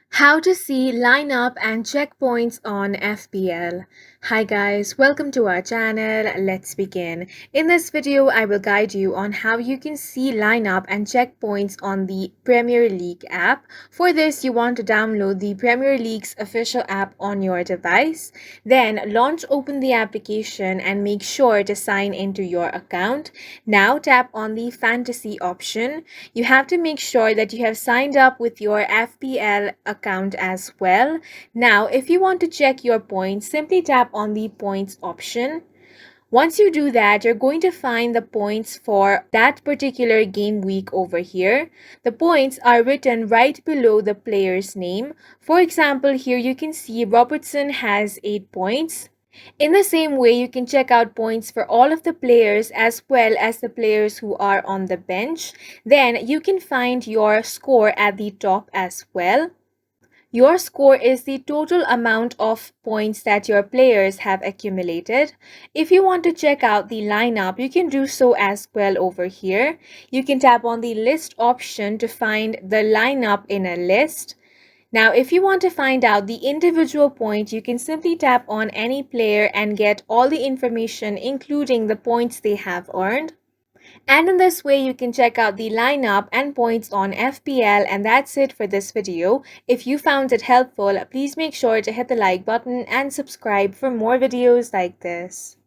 How to see lineup and checkpoints on FPL. Hi guys, welcome to our channel. Let's begin. In this video, I will guide you on how you can see lineup and checkpoints on the Premier League app. For this, you want to download the Premier League's official app on your device. Then open the application and make sure to sign into your account. Now tap on the fantasy option. You have to make sure that you have signed up with your FPL account as well. Now, if you want to check your points, simply tap on the points option. Once you do that, you're going to find the points for that particular game week over here. The points are written right below the player's name. For example, here you can see Robertson has 8 points. In the same way, you can check out points for all of the players as well as the players who are on the bench. Then you can find your score at the top as well. Your score is the total amount of points that your players have accumulated. If you want to check out the lineup, you can do so as well over here. You can tap on the list option to find the lineup in a list. Now, if you want to find out the individual point, you can simply tap on any player and get all the information, including the points they have earned. And in this way, you can check out the lineup and points on FPL. And that's it for this video. If you found it helpful, please make sure to hit the like button and subscribe for more videos like this.